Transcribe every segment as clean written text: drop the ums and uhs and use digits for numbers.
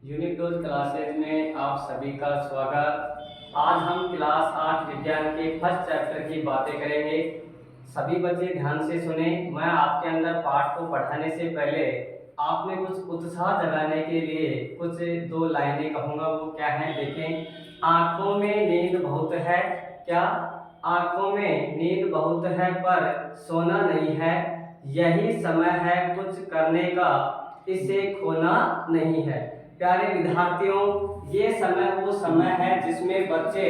Unit 2 classes में आप सभी का स्वागत। आज हम क्लास 8 विज्ञान के फर्स्ट चैप्टर की बातें करेंगे। सभी बच्चे ध्यान से सुने। मैं आपके अंदर पाठ को पढ़ाने से पहले आप में कुछ उत्साह जगाने के लिए कुछ दो लाइनें कहूँगा। वो क्या है देखें। आँखों में नींद बहुत है। क्या? आँखों में नींद बहुत है पर सोना नहीं है। यही समय है कुछ करने का, इसे खोना नहीं है। प्यारे विद्यार्थियों, ये समय वो समय है जिसमें बच्चे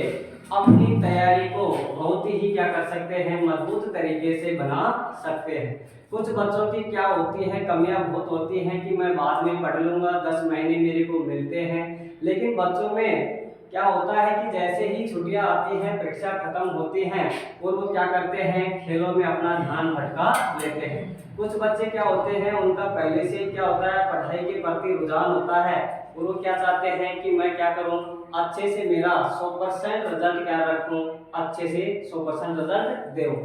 अपनी तैयारी को बहुत ही क्या कर सकते हैं, मजबूत तरीके से बना सकते हैं। कुछ बच्चों की क्या होती है, कमियां बहुत होती हैं कि मैं बाद में पढ़ लूंगा, 10 महीने मेरे को मिलते हैं। लेकिन बच्चों में क्या होता है कि जैसे ही छुट्टियां आती हैं, परीक्षा खत्म होती हैं और वो क्या करते हैं, खेलों में अपना ध्यान भटका लेते हैं। कुछ बच्चे क्या होते हैं, उनका पहले से क्या होता है, पढ़ाई के प्रति रुझान होता है और वो क्या चाहते हैं कि मैं क्या करूं, अच्छे से मेरा 100% रिजल्ट क्या रखूं, अच्छे से 100% रिजल्ट दूं।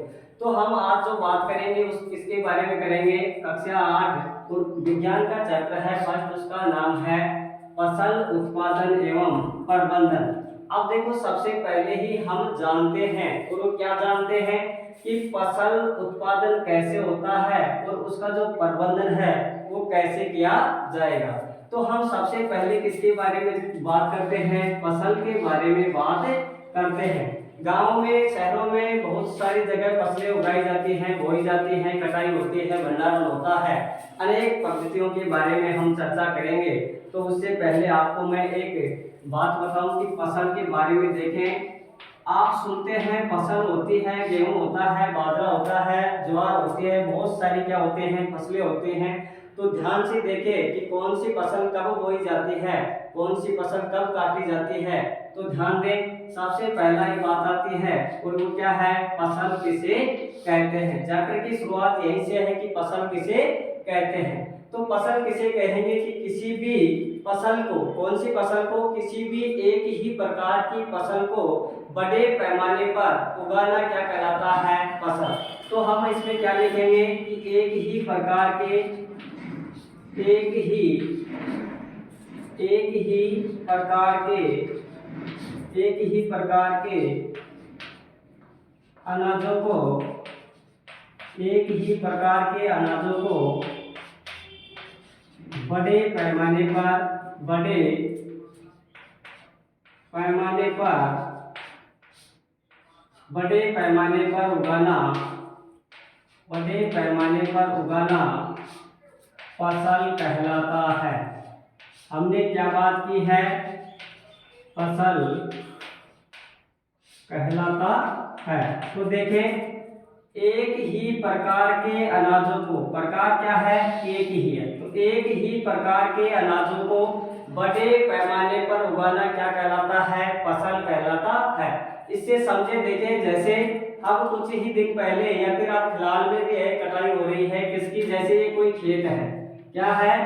तो हम आज जो बात करेंगे उस किसके बारे में करेंगे, कक्षा 8 और विज्ञान का चैप्टर है फर्स्ट, उसका नाम है फसल उत्पादन एवं प्रबंधन। अब देखो, सबसे पहले ही हम जानते हैं, और वो क्या जानते हैं कि फसल उत्पादन कैसे होता है और उसका जो प्रबंधन है वो कैसे किया जाएगा। तो हम सबसे पहले किसके बारे में बात करते हैं, फसल के बारे में बात करते हैं। गांव में, शहरों में बहुत सारी जगह फसलें उगाई जाती हैं, बोई जाती हैं, कटाई होती है, भंडारण होता है। अनेक पद्धतियों के बारे में हम चर्चा करेंगे। तो उससे पहले आपको मैं एक बात बताऊं कि फसल के बारे में देखें। आप सुनते हैं फसल होती है, गेहूं होता है, बाजरा होता है, ज्वार होती है, बहुत सारी क्या होते हैं, फसलें होती हैं। तो ध्यान से देखें कि कौन सी फसल कब बोई जाती है, कौन सी फसल कब काटी जाती है। तो ध्यान दें, सबसे पहला ही बात आती है और वो क्या है, फसल किसे कहते हैं। चैप्टर की शुरुआत यहीं से है कि फसल किसे कहते हैं। तो फसल किसे कहेंगे कि किसी भी फसल को, कौन सी फसल को, किसी भी एक ही प्रकार की फसल को बड़े पैमाने पर उगाना क्या कहलाता है, फसल। तो हम इसमें क्या लिखेंगे कि एक ही प्रकार के, एक ही प्रकार के, एक ही प्रकार के अनाजों को, एक ही प्रकार के अनाजों को बड़े पैमाने पर, बड़े पैमाने पर, बड़े पैमाने पर उगाना, बड़े पैमाने पर उगाना फसल कहलाता है। हमने क्या बात की है, फसल कहलाता है। तो देखें, एक ही प्रकार के अनाजों को, प्रकार क्या है, एक ही है, तो एक ही प्रकार के अनाजों को बड़े पैमाने पर उगाना क्या कहलाता है, फसल कहलाता है। इससे समझे, देखें, जैसे अब कुछ ही दिन पहले या फिर आप फिलहाल में भी है, कटाई हो रही है किसकी, जैसे ये कोई खेत है, क्या है,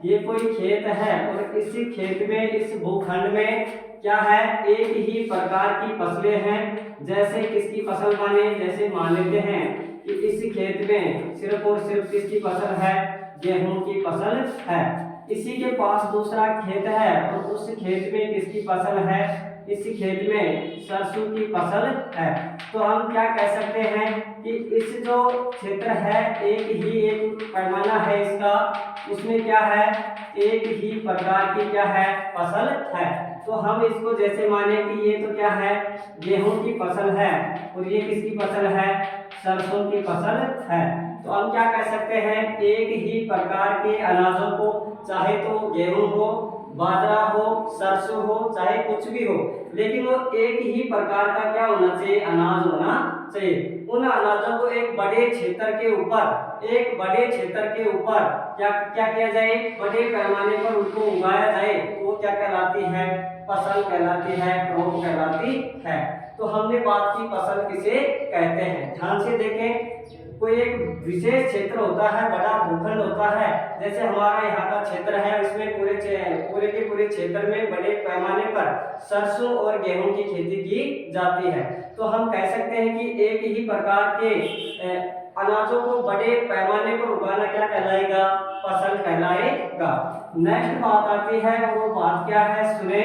ये कोई खेत है और इसी खेत में, इस भूखंड में क्या है, एक ही प्रकार की फसलें हैं। जैसे किसकी फसल माने, जैसे मान लेते हैं कि इस खेत में सिर्फ और सिर्फ किसकी फसल है, गेहूं की फसल है। इसी के पास दूसरा खेत है और उस खेत में किसकी फसल है, इस खेत में सरसों की फसल है। तो हम क्या कह सकते हैं कि इस जो क्षेत्र है, एक पैमाना है इसका, उसमें क्या है, एक ही प्रकार की क्या है, फसल है। तो हम इसको जैसे माने कि ये तो क्या है, गेहूं की फसल है और ये किसकी फसल है, सरसों की फसल है। तो हम क्या कह सकते हैं, एक ही प्रकार के अनाजों को, चाहे तो गेहूं हो, बाजरा हो, सरसों हो, चाहे कुछ भी हो, लेकिन वो एक ही प्रकार का क्या होना चाहिए, अनाज होना चाहिए। उन अनाजों को एक बड़े क्षेत्र के ऊपर, एक बड़े क्षेत्र के ऊपर क्या क्या किया जाए, बड़े पैमाने पर उनको उगाया जाए, वो क्या कहलाती है, फसल कहलाती है, क्रॉप कहलाती है। तो हमने बात की फसल किसे कहते हैं। ध्यान से देखें, कोई एक विशेष क्षेत्र होता है, बड़ा भूखंड होता है, जैसे हमारा यहाँ का क्षेत्र है, उसमें पूरे के पूरे क्षेत्र में बड़े पैमाने पर सरसों और गेहूं की खेती की जाती है। तो हम कह सकते हैं कि एक ही प्रकार के अनाजों को बड़े पैमाने पर उगाना क्या कहलाएगा, फसल कहलाएगा। नेक्स्ट बात आती है, वो बात क्या है सुने।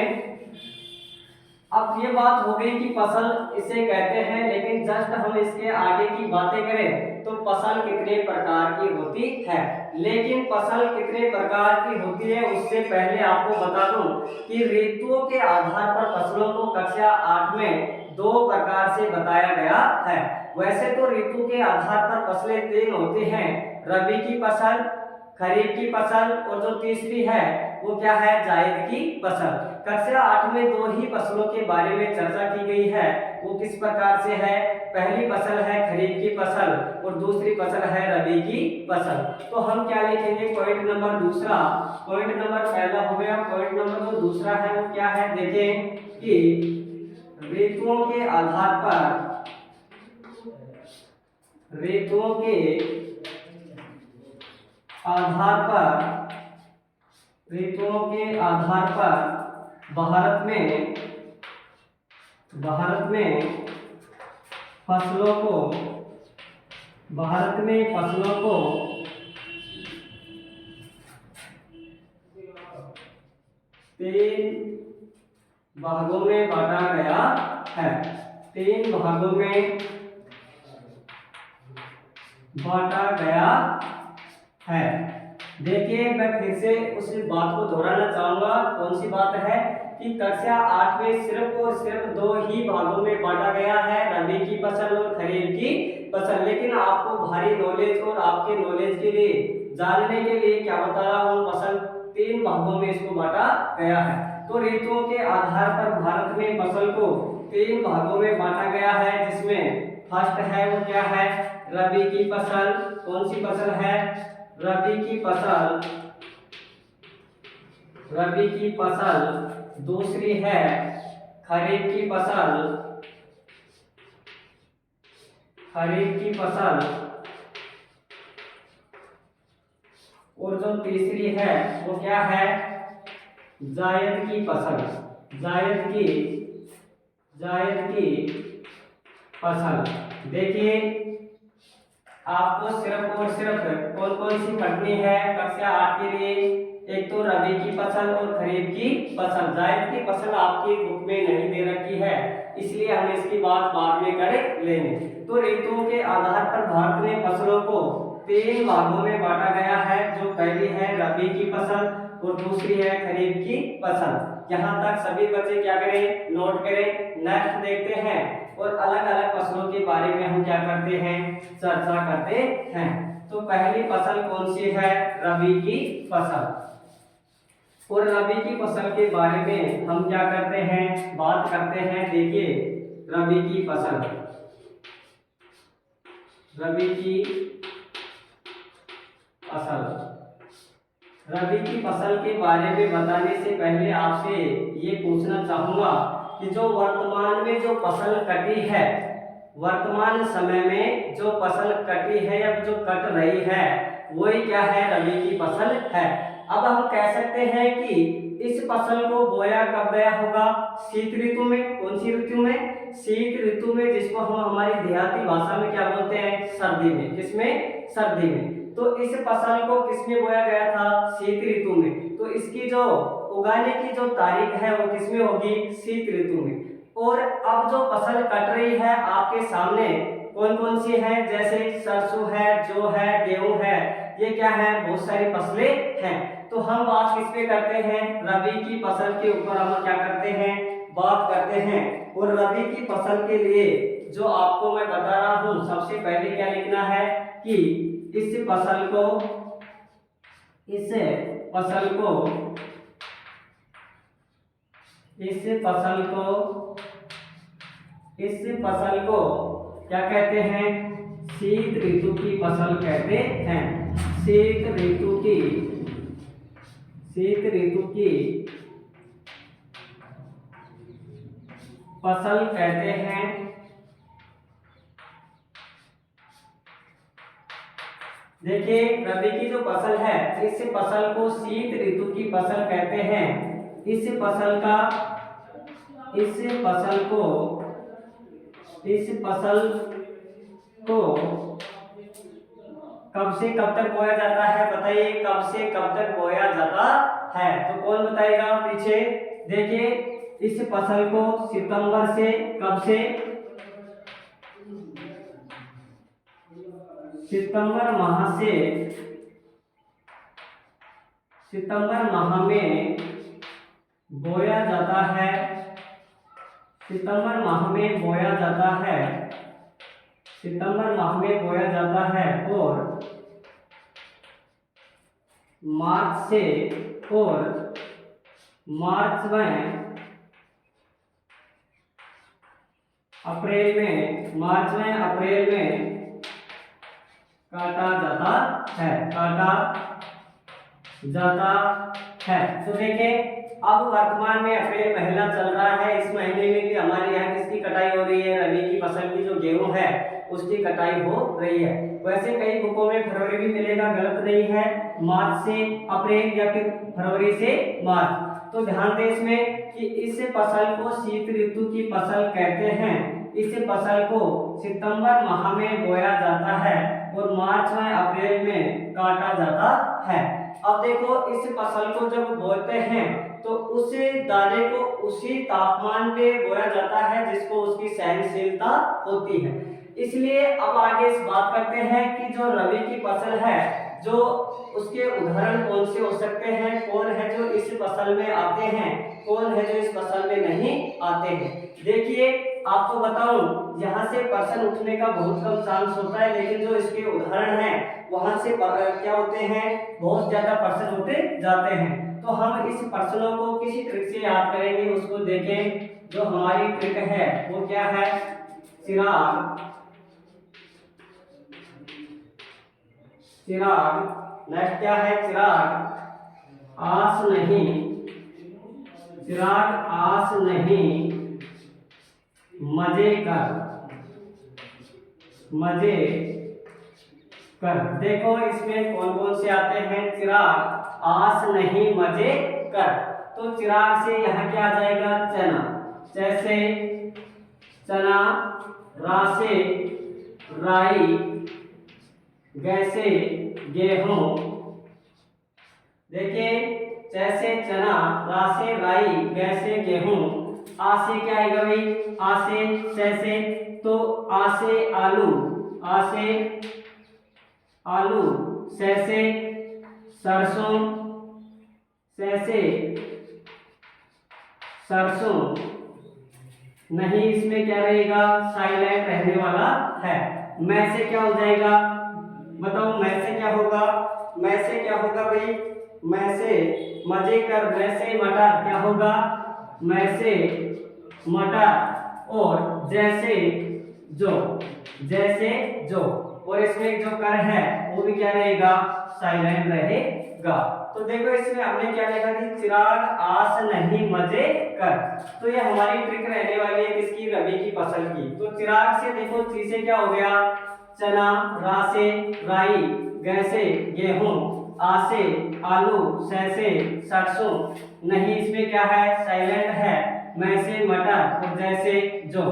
अब ये बात हो गई कि फसल इसे कहते हैं, लेकिन जस्ट हम इसके आगे की बातें करें तो फसल कितने प्रकार की होती है। लेकिन फसल कितने प्रकार की होती है उससे पहले आपको बता दूं कि ऋतुओं के आधार पर फसलों को कक्षा 8 में 2 प्रकार से बताया गया है। वैसे तो ऋतु के आधार पर फसलें 3 होती हैं, रबी की फसल, खरीफ की फसल और जो तीसरी है वो क्या है, जायद की फसल। कक्षा 8 में 2 ही फसलों के बारे में चर्चा की गई है। वो किस प्रकार से है, पहली फसल है खरीफ की फसल और दूसरी फसल है रबी की फसल। तो हम क्या लिखेंगे, पॉइंट नंबर दूसरा, पॉइंट नंबर पहला हो गया, पॉइंट नंबर जो दूसरा है वो क्या है, देखें कि ऋतुओं के आधार पर, ऋतुओं के आधार पर, ऋतुओं के आधार पर भारत में फसलों को, भारत में फसलों को 3 भागों में बांटा गया है, 3 भागों में बांटा गया है। देखिए मैं फिर से उस बात को दोहराना चाहूंगा, कौन सी बात है कि कक्षा 8 में सिर्फ और सिर्फ 2 ही भागों में बांटा गया है, रबी की फसल और खरीफ की फसल। लेकिन आपको भारी नॉलेज और आपके नॉलेज के लिए, जानने के लिए क्या बता रहा हूँ, फसल 3 भागों में इसको बांटा गया है। तो ऋतुओं के आधार पर भारत में फसल को 3 भागों में बांटा गया है, जिसमें फर्स्ट है वो क्या है, रबी की फसल। कौन सी फसल है, रबी की फसल, रबी की फसल। दूसरी है खरीफ की फसल, खरीफ की फसल। और जो तीसरी है वो क्या है, जायद की फसल, जायद की फसल। देखिए आपको सिर्फ और सिर्फ कौन कौन सी पढ़नी है कक्षा 8 के लिए, एक तो रबी की फसल और खरीफ की फसल। जायद की फसल आपकी बुक में नहीं दे रखी है, इसलिए हम इसकी बात बाद में कर लेंगे। तो ऋतुओं के आधार पर भारत में फसलों को 3 भागों में बांटा गया है, जो पहली है रबी की फसल और दूसरी है खरीफ की फसल। यहाँ तक सभी बच्चे क्या करें, नोट करें। नेक्स्ट देखते हैं और अलग अलग फसलों के बारे में हम क्या करते हैं, चर्चा करते हैं। तो पहली फसल कौन सी है, रबी की फसल। और रबी की फसल के बारे में हम क्या करते हैं, बात करते हैं। देखिए रबी की फसल, रबी की फसल, रबी की फसल के बारे में बताने से पहले आपसे ये पूछना चाहूंगा कि जो वर्तमान में जो फसल कटी है, वर्तमान समय में जो फसल कटी है या जो कट रही है, वही क्या है, रबी की फसल है। अब हम कह सकते हैं कि इस फसल को बोया कब गया होगा, शीत ऋतु में। कौन सी ऋतु में, शीत ऋतु में, जिसको हम हमारी देहाती भाषा में क्या बोलते हैं, सर्दी में। किसमें, सर्दी में। तो इस फसल को किसमें बोया गया था, शीत ऋतु में। तो इसकी जो उगाने की जो तारीख है वो किसमें होगी, शीत ऋतु में। और अब जो फसल कट रही है आपके सामने कौन कौन सी है, जैसे सरसों है, जौ है, गेहूं है, ये क्या है, बहुत सारी फसलें हैं। तो हम बात किस पे करते हैं, रबी की फसल के ऊपर हम क्या करते हैं, बात करते हैं। और रबी की फसल के लिए जो आपको मैं बता रहा हूं, सबसे पहले क्या लिखना है कि इस फसल को, इस फसल को, इस फसल को, इस फसल को क्या कहते हैं, शीत ऋतु की फसल कहते हैं। शीत ऋतु की, शीत ऋतु की फसल कहते हैं। देखिए रबी की जो फसल है, इस फसल को शीत ऋतु की फसल कहते हैं। इस फसल का, इस फसल को, इस फसल को कब से कब तक बोया जाता है, बताइए कब से कब तक बोया जाता है। तो कौन बताएगा पीछे? देखिए इस फसल को सितंबर से, कब से? सितंबर माह से, सितंबर माह में बोया जाता है, सितंबर माह में बोया जाता है, सितंबर माह में बोया जाता है और मार्च से, और मार्च में, अप्रैल में, मार्च में अप्रैल में काटा जाता है, काटा जाता है। तो देखिए अब वर्तमान में अप्रैल महीना चल रहा है, इस महीने में भी हमारे यहाँ किसकी कटाई हो रही है? रबी की फसल की जो गेहूं है उसकी कटाई हो रही है। वैसे कई बुकों में फरवरी भी मिलेगा, गलत नहीं है, मार्च से अप्रैल या फिर फरवरी से मार्च। तो ध्यान दें इसमें कि इस फसल को शीत ऋतु की फसल कहते हैं। इस फसल को सितंबर माह में बोया जाता है और मार्च में अप्रैल में काटा जाता है। अब देखो इस फसल को जब बोते हैं तो उस दाने को उसी तापमान पे बोया जाता है जिसको उसकी सहनशीलता होती है। इसलिए अब आगे इस बात करते हैं कि जो रबी की फसल है, जो उसके उदाहरण कौन से हो सकते हैं, कौन है जो इस फसल में आते हैं, कौन है जो इस फसल में नहीं आते हैं। देखिए आपको बताऊं, यहाँ से प्रश्न उठने का बहुत कम चांस होता है, लेकिन जो इसके उदाहरण हैं वहां से क्या होते हैं, बहुत ज्यादा प्रश्न होते जाते हैं। तो हम इस प्रश्नों को किसी ट्रिक से याद करेंगे, उसको देखें। जो हमारी ट्रिक है वो क्या है? चिराग, चिराग, नेक्स्ट क्या है? चिराग आस नहीं, चिराग आस नहीं मजे कर, मजे कर। देखो इसमें कौन कौन से आते हैं? चिराग आस नहीं मजे कर। तो चिराग से यहाँ क्या आ जाएगा? चना, जैसे चना, रासे राई, गैसे गेहूं। देखिए जैसे चना, रासे राई, गैसे गेहूं। आसे क्या आएगा भाई? आसे, जैसे, तो आसे आलू, आसे आलू, सैसे सरसों, सैसे सरसों। नहीं, इसमें क्या रहेगा? साइलेंट रहने वाला है। मैं से क्या हो जाएगा? बताओ मैं से क्या होगा? मैं से क्या होगा भाई? मैं से मजे कर, मैं से मटर क्या होगा? मैं से मटर। और जैसे जो, जैसे जो, और इसमें जो कर है वो भी क्या रहेगा? साइलेंट रहेगा। तो देखो इसमें हमने क्या लिखा कि चिराग आस नहीं मजे कर। तो ये हमारी ट्रिक रहने वाली है किसकी? रबी की फसल की। तो चिराग से देखो ची से क्या हो गया? चना, रासे राई, गैसे गेहूं, आसे आलू, सैसे सरसों। नहीं, इसमें क्या है? साइलेंट है। मैं से मटर और जैसे जो।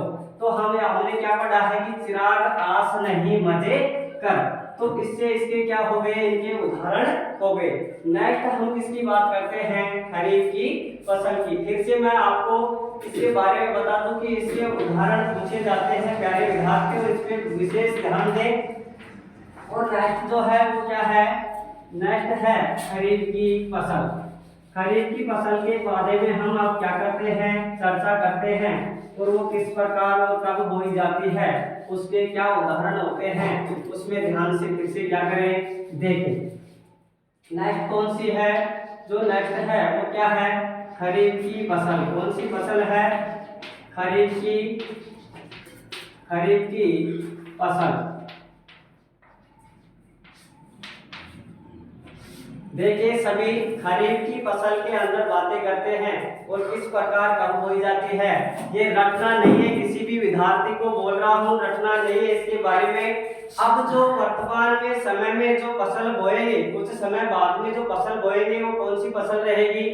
तो हमने क्या पढ़ा है कि चिराग आस नहीं मजे कर। तो इससे इसके क्या हो गए? इनके उदाहरण हो गए। नेक्स्ट हम किसकी बात करते हैं? खरीफ की फसल की। फिर से मैं आपको इसके बारे में बता दूं कि इसके उदाहरण पूछे जाते हैं प्यारे विद्यार्थी, और इस पे विशेष ध्यान दें। और नेक्स्ट जो है वो क्या है? नेक्स्ट है खरीफ की फसल। खरीफ की फसल के बारे में हम अब क्या करते हैं? चर्चा करते हैं। और वो किस प्रकार और कब बोई जाती है, उसके क्या उदाहरण होते हैं, उसमें ध्यान से फिर से क्या करें? देखें। नेक्स्ट कौन सी है? जो नेक्स्ट है वो क्या है? खरीफ की फसल। कौन सी फसल है? खरीफ की, खरीफ की फसल। देखिए सभी खरीफ की फसल के अंदर बातें करते हैं और किस प्रकार कब बोई जाती है। ये रटना नहीं है, किसी भी विद्यार्थी को बोल रहा हूँ, रटना नहीं है इसके बारे में। अब जो वर्तमान में समय में जो फसल बोएंगे, कुछ समय बाद में जो फसल बोएंगे वो कौन सी फसल रहेगी?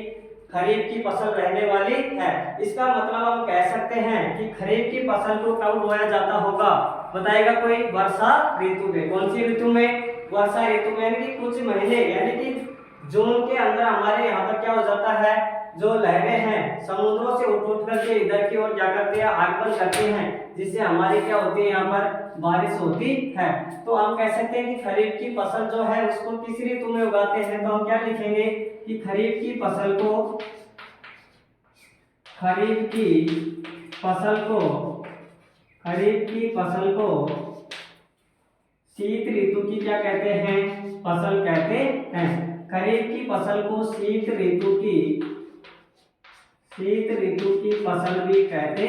खरीफ की फसल रहने वाली है। इसका मतलब हम कह सकते हैं कि खरीफ की फसल को कब बोया जाता होगा? बताएगा कोई? वर्षा ऋतु में। कौन सी ऋतु में? वर्षा ऋतु में, यानी कि कुछ महीने, यानी कि जून के अंदर हमारे यहाँ पर क्या हो जाता है, जो लहरें हैं समुद्रों से उठ करके इधर की ओर क्या करती है, आगमन करती हैं, जिससे हमारी क्या होती है, यहाँ पर बारिश होती है। तो हम कह सकते हैं कि खरीफ की फसल जो है उसको किस ऋतु में उगाते हैं, तो हम क्या लिखेंगे कि खरीफ की फसल को शीत ऋतु की क्या कहते हैं, फसल कहते हैं। खरीफ की फसल को शीत ऋतु की फसल भी कहते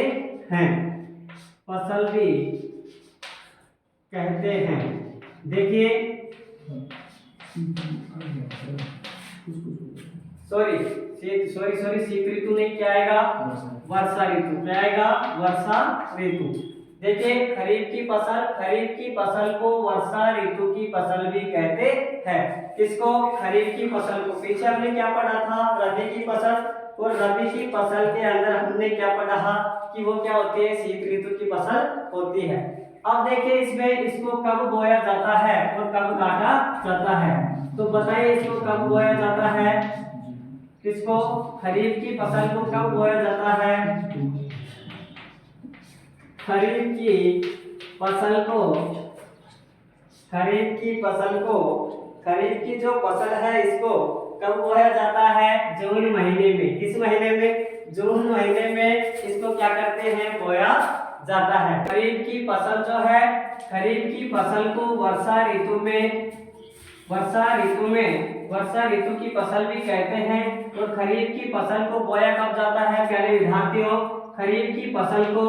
हैं। देखिए शीत ऋतु नहीं, क्या आएगा, वर्षा ऋतु। क्या आएगा, वर्षा ऋतु। देखिए खरीफ की फसल को वर्षा ऋतु की फसल भी कहते हैं। किसको, खरीफ की फसल को। पीछे हमने क्या पढ़ा था, रबी की फसल, और रबी की फसल के अंदर हमने क्या पढ़ा कि वो क्या होती है, शीत ऋतु की फसल होती है। अब देखिए इसमें इसको कब बोया जाता है और कब काटा जाता है, तो बताइए इसको कब बोया जाता है, किसको, खरीफ की फसल को कब बोया जाता है। खरीफ की जो फसल है इसको कब बोया जाता है, जून महीने में। किस महीने में, जून महीने में इसको क्या करते हैं, बोया जाता है। खरीफ की फसल जो है, खरीफ की फसल को वर्षा ऋतु की फसल भी कहते हैं। और खरीफ की फसल को बोया कब जाता है, प्यारे विद्यार्थियों, खरीफ की फसल को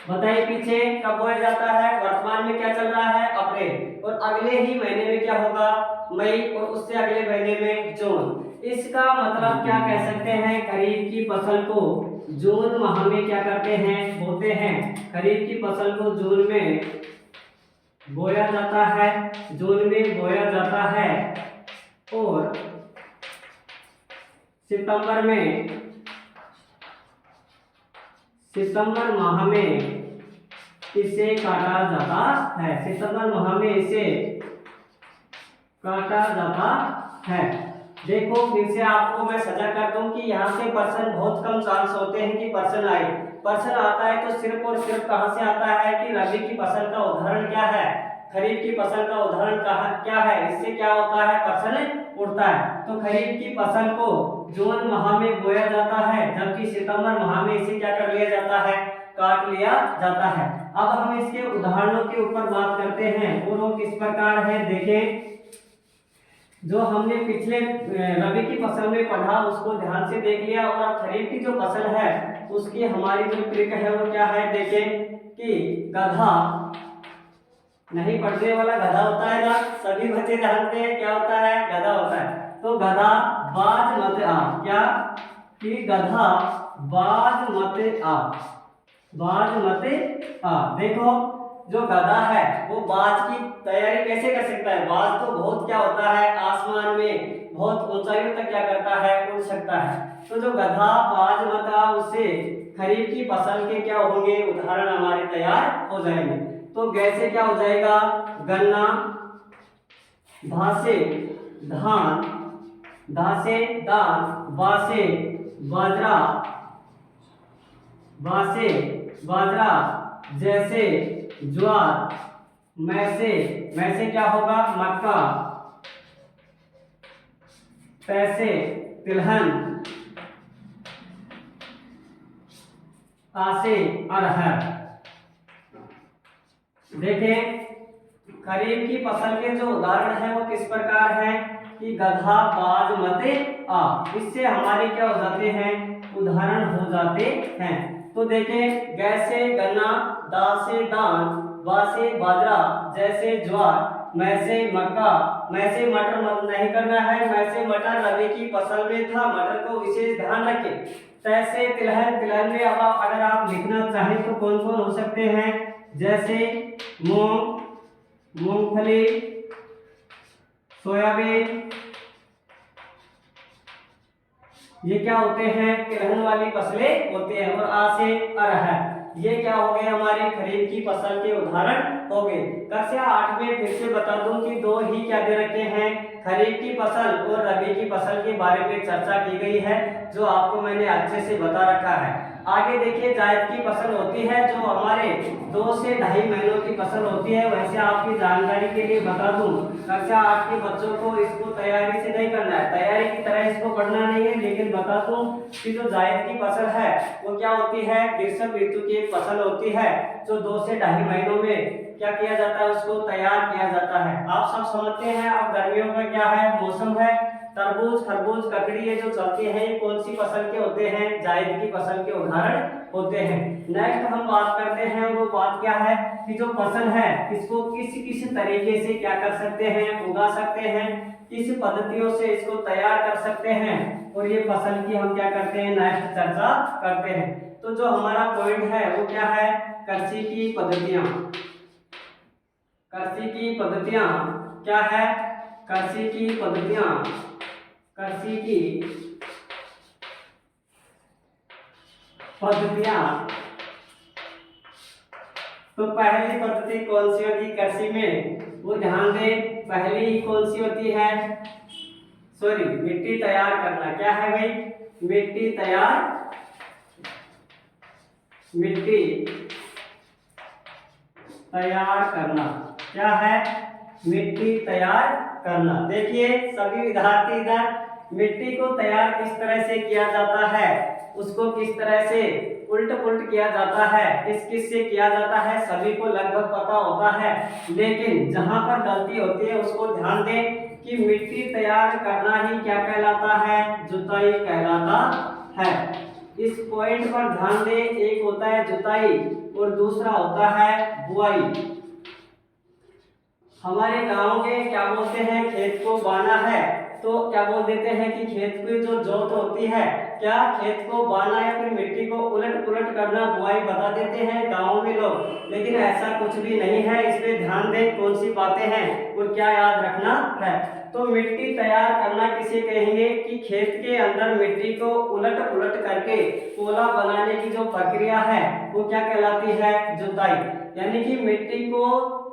बताइए पीछे कब बोया जाता है। वर्तमान में क्या चल रहा है, अप्रैल, और अगले ही महीने में क्या होगा, मई, और उससे अगले महीने में जून। इसका मतलब क्या कह सकते हैं, खरीफ की फसल को जून माह में क्या करते हैं, बोते हैं। खरीफ की फसल को जून में बोया जाता है, और सितंबर माह में इसे काटा जाता है। सितंबर माह में इसे काटा जाता है। देखो फिर से आपको मैं सजा कर दूं कि यहाँ से पर्सन बहुत कम चांस होते हैं कि पर्सन आए। पर्सन आता है तो सिर्फ और सिर्फ कहाँ से आता है कि रबी की फसल का उदाहरण क्या है, खरीफ की फसल का उदाहरण क्या है, इससे क्या होता है, पर्सन उड़ता है। तो खरीफ की फसल को जून माह में बोया जाता है, जबकि सितंबर माह में इसे क्या कर लिया जाता है, काट लिया जाता है। अब हम इसके उदाहरणों के ऊपर बात करते हैं, और वो किस प्रकार है। देखें जो हमने पिछले रबी की फसल में पढ़ा उसको ध्यान से देख लिया, और अब खरीफ की जो फसल है उसकी हमारी जो ट्रिक है वो क्या है। देखें कि गधा, नहीं पढ़ने वाला गधा होता है ना, सभी बच्चे जानते हैं क्या होता है, गधा होता है। तो गधा बाज मत आ, क्या कि गधा बाज मत आ। देखो जो गधा है वो बाज की तैयारी कैसे कर सकता है, बाज तो बहुत क्या होता है, आसमान में बहुत ऊंचाइयों तक क्या करता है, उड़ सकता है। तो जो गधा बाज मत आ, उससे खरीफ की फसल के क्या होंगे, उदाहरण हमारे तैयार हो जाएंगे। तो कैसे क्या हो जाएगा, गन्ना, धासे धान, बासे बाजरा, जैसे ज्वार, मैसे क्या होगा, मक्का, पैसे तिलहन, आसे अरहर। देखें खरीफ की फसल के जो उदाहरण है वो किस प्रकार है कि गधा बाज मते आ, इससे हमारे क्या हो जाते हैं, उदाहरण हो जाते हैं। तो देखें गैसे गन्ना, दासे धान, बासे बाजरा, जैसे ज्वार, मैसे मक्का, मैसे मटर मत नहीं करना है, मैसे मटर रबी की फसल में था, मटर को विशेष ध्यान रखें। तैसे तिलहन, तिलहन में अब अगर आप लिखना चाहें तो कौन कौन हो सकते हैं, जैसे मूंग, मूंगफली, सोयाबीन, ये क्या होते हैं, तिलहन वाली फसलें होते हैं। और आसे अरहर, ये क्या हो गए हमारे खरीफ की फसल के उदाहरण हो गए। कक्षा 8 में फिर से बता दूं कि दो ही क्या दे रखे हैं, खरीफ की फसल और रबी की फसल के बारे में चर्चा की गई है, जो आपको मैंने अच्छे से बता रखा है। आगे देखिए जायद की फसल होती है जो हमारे 2 से 2.5 महीनों की फसल होती है। वैसे आपकी जानकारी के लिए बता दूं, कक्षा 8 के बच्चों को इसको तैयारी से नहीं करना है, तैयारी की तरह इसको पढ़ना नहीं है, लेकिन बता दूं कि जो जायद की फसल है वो क्या होती है, ग्रीष्म ऋतु की एक फसल होती है जो 2 से 2.5 महीनों में क्या किया जाता है, उसको तैयार किया जाता है। आप सब समझते हैं। अब गर्मियों का क्या है, मौसम है, तरबूज, खरबूज, ककड़ी ये जो चलती है ये कौन सी फसल के होते हैं, जायद की फसल के उदाहरण होते हैं। नेक्स्ट हम बात करते हैं, वो बात क्या है कि जो फसल है इसको किस किस तरीके से क्या कर सकते हैं, उगा सकते हैं, किस पद्धतियों से इसको तैयार कर सकते हैं, और ये फसल की हम क्या करते हैं, नेक्स्ट चर्चा करते हैं। तो जो हमारा पॉइंट है वो क्या है, कृषि की पद्धतियां। कृषि की पद्धतियां क्या है, कृषि की पद्धतियां, कृषि की पद्धतियां। तो पहली पद्धति कौन सी होती है कृषि में, वो ध्यान दें, पहली ही कौन सी होती है, सॉरी, मिट्टी तैयार करना। क्या है भाई, मिट्टी तैयार, मिट्टी तैयार करना। क्या है, मिट्टी तैयार करना। देखिए सभी विद्यार्थी इधर मिट्टी को तैयार किस तरह से किया जाता है, उसको किस तरह से उल्ट पुल्ट किया जाता है, किस किस से किया जाता है, सभी को लगभग पता होता है। लेकिन जहां पर गलती होती है उसको ध्यान दें कि मिट्टी तैयार करना ही क्या कहलाता है, जुताई कहलाता है। इस पॉइंट पर ध्यान दें, एक होता है जुताई और दूसरा होता है बुआई। हमारे गांव में क्या बोलते हैं, खेत को बाना है तो क्या बोल देते हैं कि खेत की जो जोत होती है, क्या खेत को बाना या फिर मिट्टी को उलट पुलट करना बुआई बता देते हैं गांव में लोग। लेकिन ऐसा कुछ भी नहीं है, इस पे ध्यान दें कौन सी बातें हैं और क्या याद रखना है। तो मिट्टी तैयार करना किसे कहेंगे कि खेत के अंदर मिट्टी को उलट पुलट करके पोला बनाने की जो प्रक्रिया है वो क्या कहलाती है, जुताई। यानी कि मिट्टी को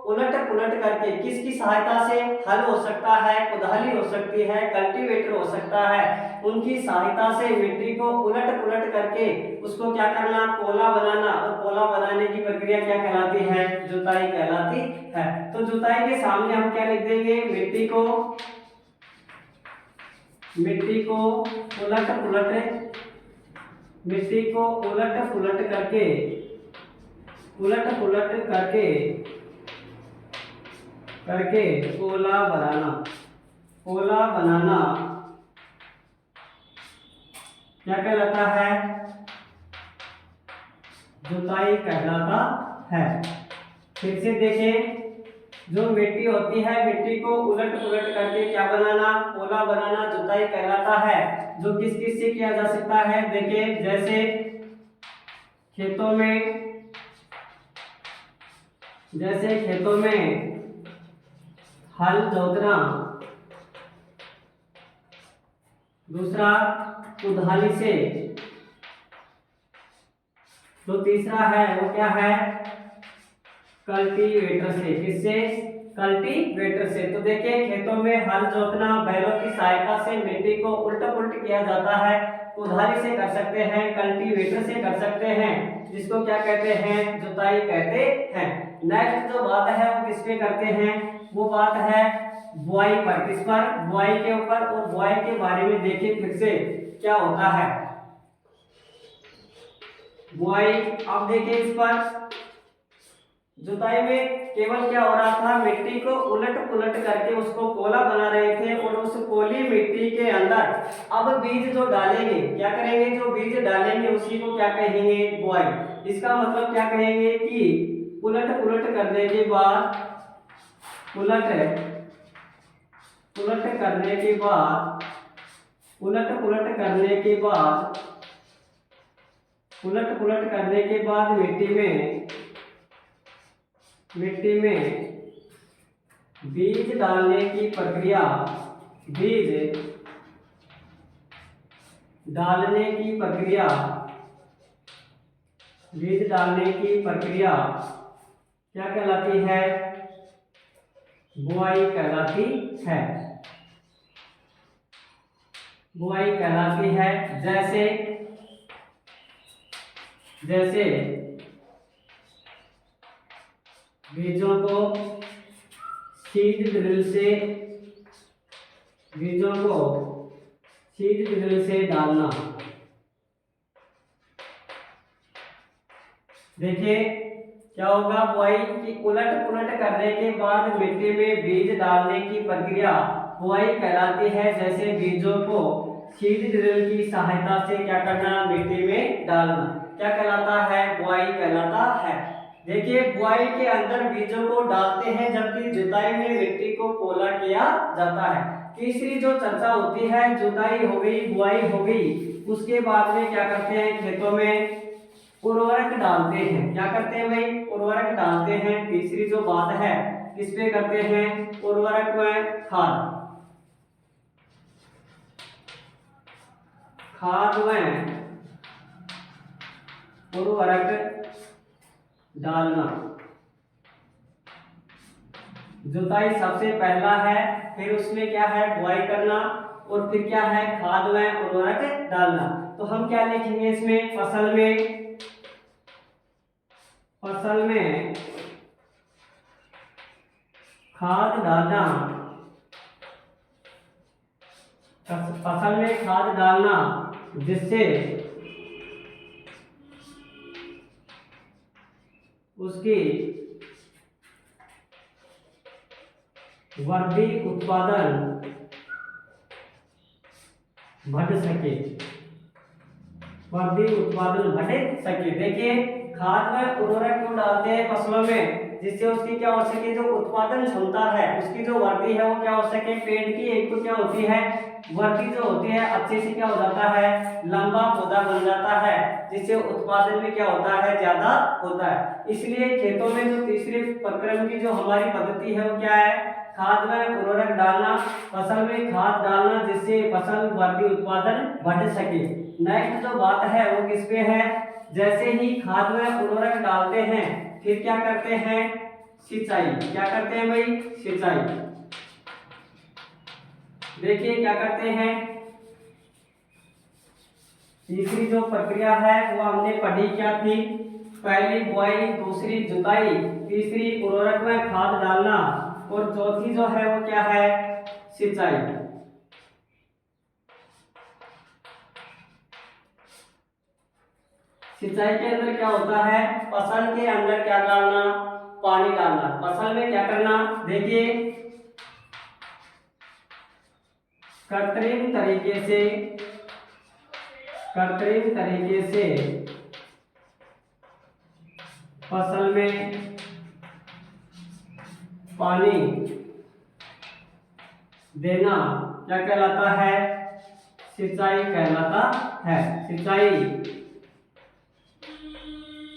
उलट पुलट करके किसकी सहायता से, हल हो सकता है, कुदाली हो सकती है, कल्टीवेटर हो सकता है, उनकी सहायता से मिट्टी को उलट पुलट करके उसको क्या करना, पोला बनाना, और पोला बनाने की प्रक्रिया क्या कहलाती है, जुताई कहलाती है। तो जुताई के सामने हम क्या लिख देंगे, मिट्टी को उलट पुलट, मिट्टी को उलट पुलट करके, उलट पुलट करके पोला बनाना, पोला बनाना क्या कहलाता है, जुताई कहलाता है। फिर से देखें, जो मिट्टी होती है मिट्टी को उलट पुलट करके क्या बनाना, पोला बनाना, जुताई कहलाता है। जो किस किस से किया जा सकता है, देखिए जैसे खेतों में हल जोतना, दूसरा कुदाली से, तो तीसरा है वो क्या है, कल्टीवेटर से। किससे, कल्टीवेटर से। तो देखिए खेतों में हल जोतना, बैलों की सहायता से मिट्टी को उल्टा पुल्ट किया जाता है, कुदाली से कर सकते हैं, कल्टीवेटर से कर सकते हैं, जिसको क्या कहते हैं, जुताई कहते हैं। नेक्स्ट जो बात है वो किस पे करते हैं, वो बात है बुआई पर। किस पर, बुआई के ऊपर। और बुआई के बारे में देखिए फिर से क्या होता है बुआई। अब देखिए इस पर जुताई में केवल क्या हो रहा था, मिट्टी को उलट पुलट करके उसको पोला बना रहे थे, और उस पोली मिट्टी के अंदर अब बीज जो डालेंगे, क्या करेंगे, जो बीज डालेंगे उसी को क्या कहेंगे, बुआई। इसका मतलब क्या कहेंगे कि उलट पुलट करने के बाद, उलट पुलट करने के बाद, उलट पुलट करने के बाद, उलट पुलट करने के बाद मिट्टी में बीज डालने की प्रक्रिया, बीज डालने की प्रक्रिया बीज डालने की प्रक्रिया क्या कहलाती है? बुआई कहलाती है। बुआई कहलाती है। जैसे जैसे बीजों को सीड ड्रिल से डालना। देखिए क्या होगा, बुआई की उलट पुलट करने के बाद मिट्टी में बीज डालने की प्रक्रिया बुआई कहलाती है। जैसे बीजों को सीड ड्रिल की सहायता से क्या करना? मिट्टी में डालना। क्या कहलाता है? बुआई कहलाता है। देखिए बुआई के अंदर बीजों को डालते हैं, जबकि जुताई में मिट्टी को पोला किया जाता है। तीसरी जो चर्चा होती है, जुताई हो गई, बुआई हो गई, उसके बाद में क्या करते हैं? खेतों में उर्वरक डालते हैं। क्या करते हैं भाई? उर्वरक डालते हैं। तीसरी जो बात है किस पे करते हैं? उर्वरक में खाद में उर्वरक डालना। जुताई सबसे पहला है, फिर उसमें क्या है? बुआई करना, और फिर क्या है? खाद में उर्वरक डालना। तो हम क्या लिखेंगे इसमें? फसल में खाद डालना। फसल में खाद डालना जिससे उसकी वृद्धि उत्पादन बढ़ सके। देखिए खाद में उर्वरक क्यों डालते हैं फसलों में? जिससे उसकी क्या हो सके? जो उत्पादन क्षमता है, उसकी जो वृद्धि है वो क्या हो सके? पेड़ की एक तो क्या होती है? वृद्धि जो होती है अच्छे से क्या हो जाता है? लंबा पौधा बन जाता है, जिससे उत्पादन में क्या होता है? ज्यादा होता है। इसलिए खेतों में जो तीसरे प्रक्रम की जो हमारी पद्धति है वो क्या है? खाद में उर्वरक डालना, फसल में खाद डालना, जिससे फसल वृद्धि उत्पादन बढ़ सके। नेक्स्ट जो बात है वो किस पे है? जैसे ही खाद में उर्वरक डालते हैं, फिर क्या करते हैं? सिंचाई। क्या करते हैं भाई? सिंचाई। देखिए क्या करते हैं? तीसरी जो प्रक्रिया है वो हमने पढ़ी क्या थी? पहली बुआई, दूसरी जुताई, तीसरी उर्वरक में खाद डालना, और चौथी जो है वो क्या है? सिंचाई। सिंचाई के अंदर क्या होता है? फसल के अंदर क्या डालना? पानी डालना। फसल में क्या करना? देखिए कृत्रिम तरीके से फसल में पानी देना क्या कहलाता है? सिंचाई कहलाता है। सिंचाई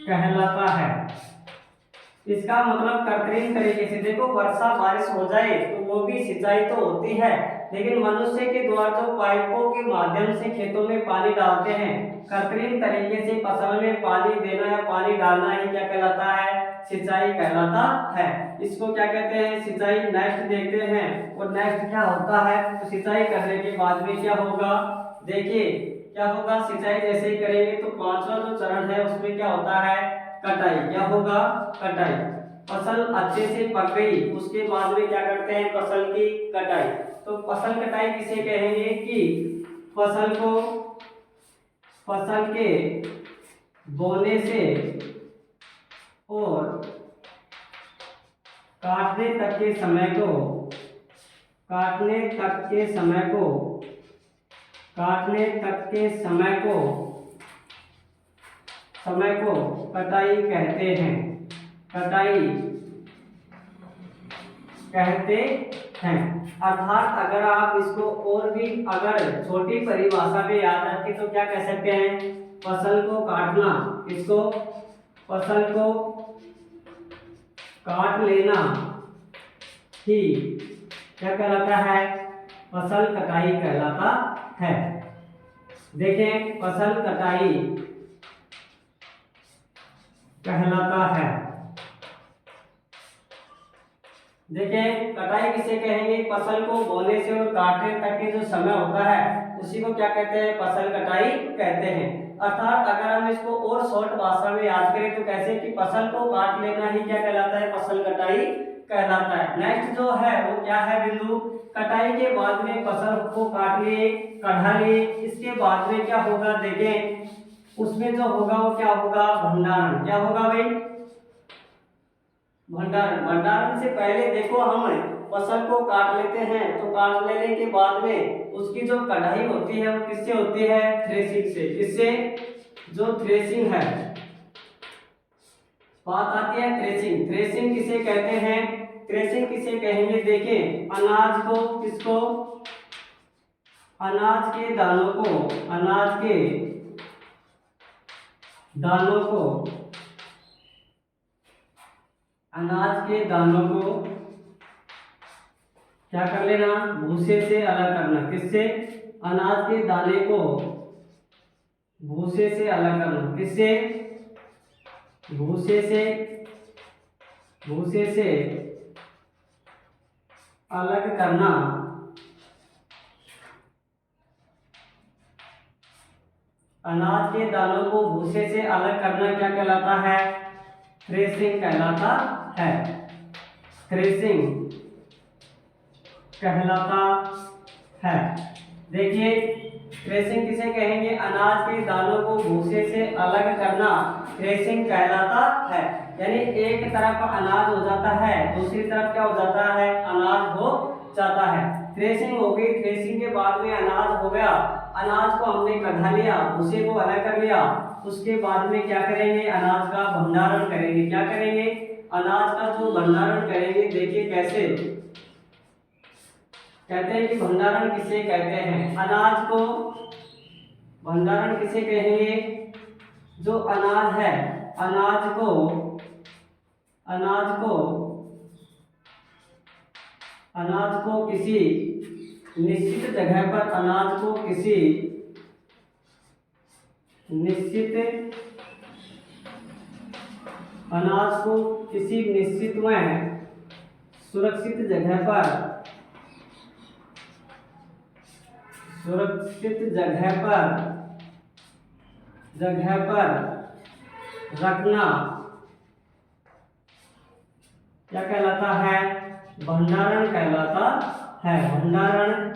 कहलाता है। इसका मतलब कृत्रिम तरीके से, देखो वर्षा बारिश हो जाए तो वो भी सिंचाई तो होती है, लेकिन मनुष्य के द्वारा जो पाइपों के माध्यम से खेतों में पानी डालते हैं, कृत्रिम तरीके से फसल में पानी देना या पानी डालना ही क्या कहलाता है? सिंचाई कहलाता है। इसको क्या कहते हैं? सिंचाई। नेक्स्ट देखते हैं, और नेक्स्ट क्या होता है? तो सिंचाई करने के बाद में क्या होगा? देखिए क्या होगा? सिंचाई जैसे ही करेंगे तो पांचवा जो चरण है उसमें क्या होता है? कटाई। क्या होगा? कटाई। फसल अच्छे से पक गई, उसके बाद में क्या करते हैं? फसल की कटाई। तो फसल कटाई किसे कहेंगे? कि फसल के बोने से और काटने तक के समय को कटाई कहते हैं। कटाई कहते हैं। अर्थात अगर आप इसको और भी अगर छोटी परिभाषा में याद रखें तो क्या कह सकते हैं? फसल को काटना, इसको फसल को काट लेना ही क्या कहलाता है? फसल कटाई कहलाता है। देखें फसल कटाई कहलाता है। देखिए कटाई किसे कहेंगे, फसल को बोने से और काटने तक के जो समय होता है उसी को क्या कहते हैं, फसल कटाई कहते हैं। अर्थात अगर हम इसको और शॉर्ट भाषा में याद करें तो कैसे कि फसल को काट लेना ही क्या कहलाता है, फसल कटाई कहलाता है। नेक्स्ट जो है वो क्या है बिंदु, कटाई के बाद में फसल को काट लिए, कढ़ा लिए, इसके बाद में क्या होगा, देखें उसमें जो होगा वो क्या होगा, भंडारण। क्या होगा भाई, भंडारण। भंडारण से पहले देखो हम फसल को काट लेते हैं तो काट लेने के बाद में उसकी जो कढ़ाई होती है वो किससे होती है, थ्रेसिंग से। किससे, जो थ्रेसिंग है, बात आती है थ्रेसिंग। थ्रेसिंग किसे कहते हैं, थ्रेसिंग किसे कहेंगे, देखें अनाज को, किसको, अनाज के दानों को, अनाज के दानों को, अनाज के दानों को क्या कर लेना, भूसे से अलग करना। किससे, अनाज के दाने को भूसे से अलग करना। किससे, भूसे से, भूसे से अलग करना। अनाज के दानों को भूसे से अलग करना क्या कहलाता है, थ्रेसिंग कहलाता है। थ्रेसिंग कहलाता है। देखिए थ्रेसिंग किसे कहेंगे, अनाज के दानों को भूसे से अलग करना थ्रेसिंग कहलाता है। यानी एक तरफ अनाज हो जाता है, दूसरी तरफ क्या हो जाता है, अनाज हो जाता है। थ्रेसिंग हो गई, थ्रेसिंग के बाद में अनाज हो गया, अनाज को हमने कढ़ा लिया, भूसे को अलग कर लिया, उसके बाद में क्या करेंगे, अनाज का भंडारण करेंगे। क्या करेंगे, अनाज का जो भंडारण करेंगे। देखिए कैसे कहते हैं कि भंडारण किसे कहते हैं, अनाज को भंडारण किसे कहेंगे, जो अनाज है, अनाज को, अनाज को, अनाज को किसी निश्चित जगह पर, अनाज को किसी निश्चित, अनाज को किसी निश्चित में सुरक्षित जगह पर, सुरक्षित जगह पर रखना क्या कहलाता है, भंडारण कहलाता है। भंडारण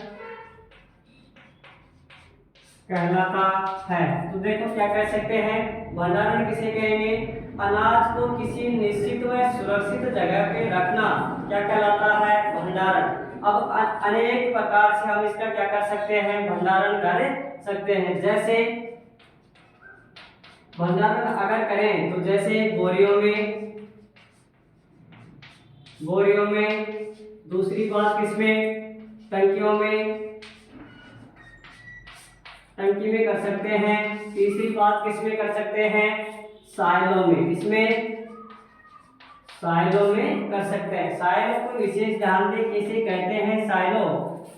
कहलाता है। तो देखो क्या कह सकते हैं, भंडारण किसे कहेंगे, अनाज को किसी निश्चित व सुरक्षित जगह पे रखना क्या कहलाता है, भंडारण। अब अनेक प्रकार से हम इसका क्या कर सकते हैं, भंडारण कर सकते हैं। जैसे भंडारण अगर करें तो जैसे बोरियों में, बोरियों में, दूसरी बात किसमें, टंकियों में, टंकी में कर सकते हैं। तीसरी बात किसमें कर सकते हैं, साइलों में। किसमें, साइलों में कर सकते हैं। साइलों को विशेष ध्यान दें किसे कहते हैं, साइलो।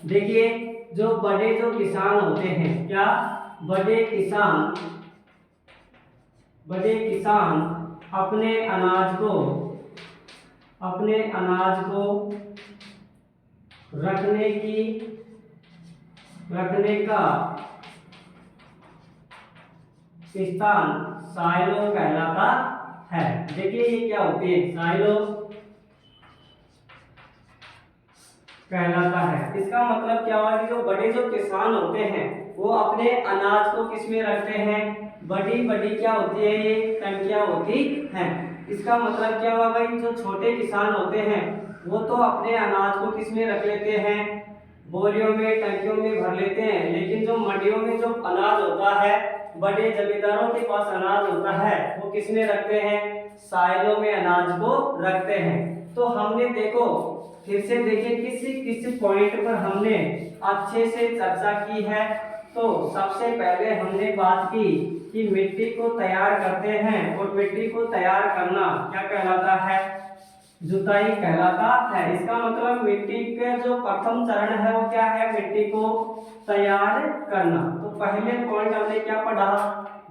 देखिए जो बड़े जो किसान होते हैं, क्या, बड़े किसान, बड़े किसान अपने अनाज को, अपने अनाज को रखने की, रखने का स्थान साइलो कहलाता है। देखिए ये क्या होती है, साइलो कहलाता है। इसका मतलब क्या हुआ कि जो बड़े जो किसान होते हैं वो अपने अनाज को किस में रखते हैं, बड़ी बड़ी क्या होती है, ये टंकियां होती हैं। इसका मतलब क्या हुआ भाई, जो छोटे किसान होते हैं वो तो अपने अनाज को किस में रख लेते हैं, बोरियों में, टंकियों में भर लेते हैं। लेकिन जो मंडियों में जो अनाज होता है, बड़े जमींदारों के पास अनाज होता है, वो किस में रखते हैं, साइलों में अनाज को रखते हैं। तो हमने देखो फिर से देखिए किस किस पॉइंट पर हमने अच्छे से चर्चा की है। तो सबसे पहले हमने बात की कि मिट्टी को तैयार करते हैं, और मिट्टी को तैयार करना क्या कहलाता है, जुताई कहलाता है। इसका मतलब मिट्टी का जो प्रथम चरण है वो क्या है, मिट्टी को तैयार करना। तो पहले पॉइंट हमने क्या पढ़ा,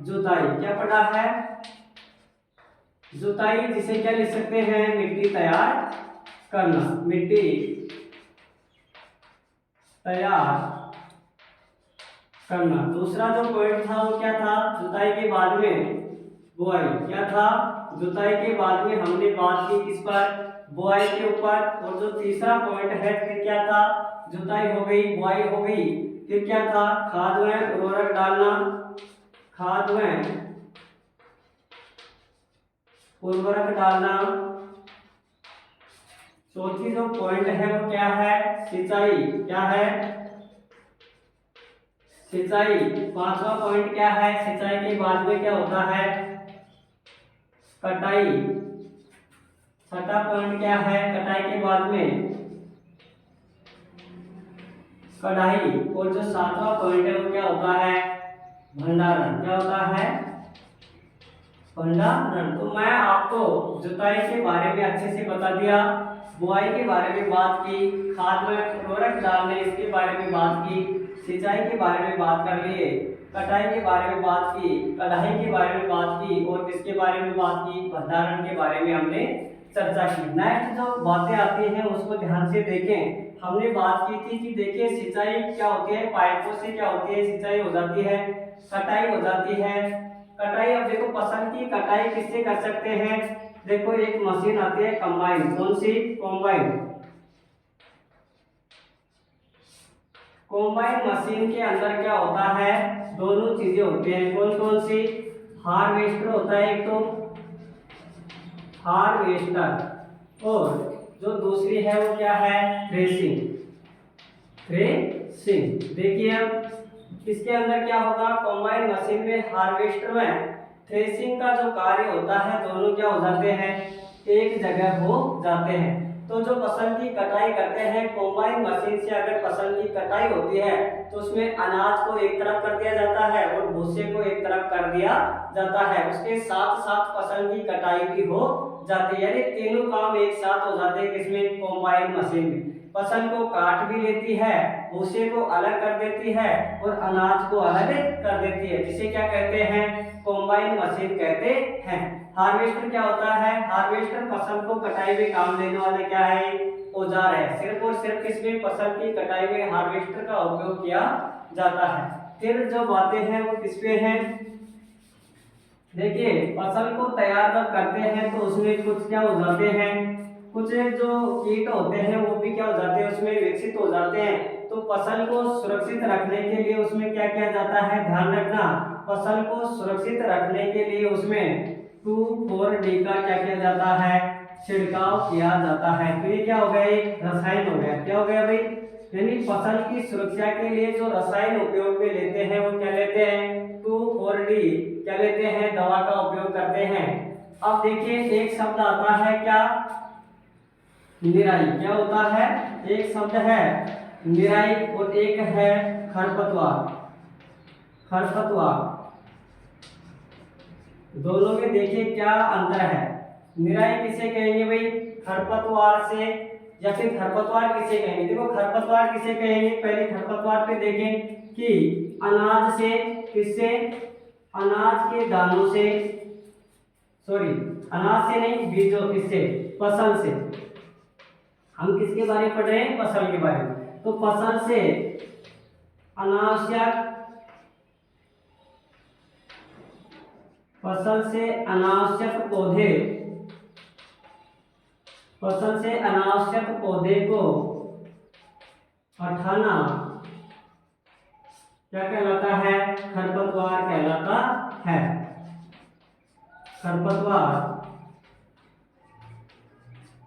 जुताई। क्या पढ़ा है, जुताई जिसे क्या लिख सकते हैं, मिट्टी तैयार करना, मिट्टी तैयार करना। दूसरा जो पॉइंट था वो क्या था, जुताई के बाद में बुआई। क्या था, जुताई के बाद में हमने बात की किस पर, बुआई के ऊपर। और जो तीसरा पॉइंट है फिर क्या था, जुताई हो गई, बुआई हो गई, फिर क्या था, खाद व उर्वरक डालना, खाद व उर्वरक डालना। चौथी जो पॉइंट है वो क्या है, सिंचाई। क्या है, सिंचाई। पांचवा पॉइंट क्या है, सिंचाई के बाद में क्या होता है, कटाई। छठा पॉइंट क्या है, कटाई के बाद में कढ़ाई। और जो सातवां पॉइंट है वो क्या होता है, भंडारण। क्या होता है, भंडारण। तो मैं आपको जुताई के बारे में अच्छे से बता दिया, बुआई के बारे में बात की, खाद में उर्वरक डालने इसके बारे में बात की, सिंचाई के बारे में बात कर लिए, कटाई के बारे में बात की, कढ़ाई के बारे में बात की, और किसके बारे में बात की, भंडारण के बारे में हमने चर्चा की। नेक्स्ट जो बातें आती हैं उसको ध्यान से देखें। हमने बात की थी कि देखिए सिंचाई क्या होती है, पाइपों से क्या होती है, सिंचाई हो जाती है, कटाई हो जाती है। कटाई, अब देखो फसल की कटाई किससे कर सकते हैं, देखो एक मशीन आती है कंबाइन। कौन सी, कंबाइन। कंबाइन मशीन के अंदर क्या होता है, दोनों चीजें होती हैं। कौन कौन सी, हार्वेस्टर होता है एक तो, हार्वेस्टर, और जो दूसरी है वो क्या है, थ्रेसिंग। थ्रेसिंग देखिए अब इसके अंदर क्या होगा, कंबाइन मशीन में हार्वेस्टर में थ्रेसिंग का जो कार्य होता है दोनों क्या हो जाते हैं, एक जगह हो जाते हैं। तो जो फसल की कटाई करते हैं कंबाइन मशीन से, अगर फसल की कटाई होती है तो उसमें अनाज को एक तरफ कर दिया जाता है और भूसे को एक तरफ कर दिया जाता है। उसके साथ साथ फसल की कटाई भी हो जाती है, यानी तीनों काम एक साथ हो जाते हैं किसमें, कंबाइन मशीन में। फसल को काट भी लेती है, भूसे को अलग कर देती है और अनाज को अलग कर देती है, जिसे क्या कहते हैं, कंबाइन मशीन कहते हैं। हार्वेस्टर क्या होता है, हार्वेस्टर फसल को कटाई में काम लेने वाला क्या है, औजार है। सिर्फ और सिर्फ किसमें, फसल की कटाई में हार्वेस्टर का उपयोग किया जाता है। फिर जो बातें हैं वो किस पे हैं, देखिए फसल को तैयार जब करते हैं तो उसमें कुछ क्या हो जाते हैं, कुछ जो कीट होते हैं वो भी क्या हो जाते हैं, उसमें विकसित हो जाते हैं। तो फसल को सुरक्षित रखने के लिए उसमें क्या किया जाता है, ध्यान रखना, फसल को सुरक्षित रखने के लिए उसमें 2,4-D का क्या किया जाता है, छिड़काव किया जाता है। तो ये क्या हो गया, एक रसायन हो गया। क्या हो गया भाई, यानी फसल की सुरक्षा के लिए जो रसायन उपयोग में लेते हैं वो क्या लेते हैं, 2,4-D क्या लेते हैं, दवा का उपयोग करते हैं। अब देखिए एक शब्द आता है क्या, निराई। क्या होता है, एक शब्द है निराई और एक है खरपतवार। खरपतवार, दोनों में देखिए क्या अंतर है। निराई किसे कहेंगे भाई, खरपतवार से, या फिर खरपतवार किसे कहेंगे, देखो खरपतवार किसे कहेंगे, पहले खरपतवार पे देखें कि अनाज से, किससे, अनाज के दानों से, सॉरी अनाज से नहीं, बीजों, किससे, फसल से। हम किसके बारे में पढ़ रहे हैं, फसल के बारे में। तो फसल से अनावश्यक, फसल से अनावश्यक पौधे, फसल से अनावश्यक पौधे को हटाना क्या कहलाता है, खरपतवार कहलाता है। खरपतवार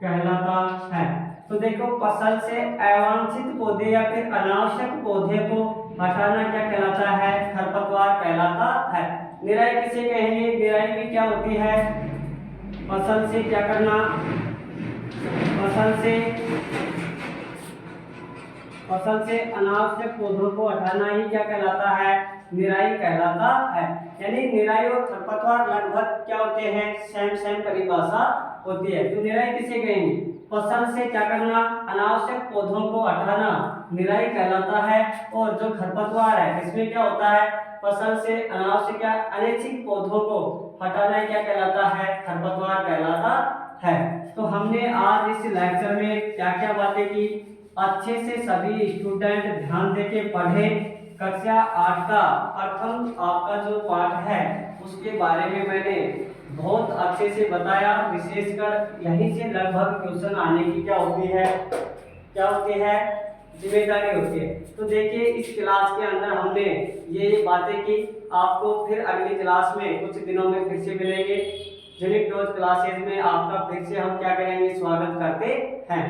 कहलाता है। तो देखो फसल से अवांछित पौधे या फिर अनावश्यक पौधे को हटाना क्या कहलाता है, खरपतवार कहलाता है। निराई किसे कहेंगे, निराई भी क्या होती है, फसल से क्या करना, फसल से अनावश्यक पौधों को हटाना ही क्या कहलाता है, निराई कहलाता है। यानी निराई और खरपतवार लगभग क्या होते हैं, सेम परिभाषा होती है। तो निराई किसे कहेंगे, फसल से क्या करना, अनावश्यक पौधों को हटाना निराई कहलाता है। और जो खरपतवार है इसमें क्या होता है, फसल से अनावश्यक या अनैच्छिक पौधों को हटाना क्या कहलाता है? खरपतवार कहलाता है। तो हमने आज इस लेक्चर में क्या क्या बातें की, अच्छे से सभी स्टूडेंट ध्यान देके पढ़े। कक्षा 8 का प्रथम आपका जो पाठ है उसके बारे में मैंने बहुत अच्छे से बताया। विशेषकर यहीं से लगभग क्वेश्चन आने की क्या होती है जिम्मेदारी होती है। तो देखिए इस क्लास के अंदर हमने ये बातें की। आपको फिर अगली क्लास में कुछ दिनों में फिर से मिलेंगे। यूनिट 2 क्लासेज में आपका फिर से हम क्या करेंगे, स्वागत करते हैं।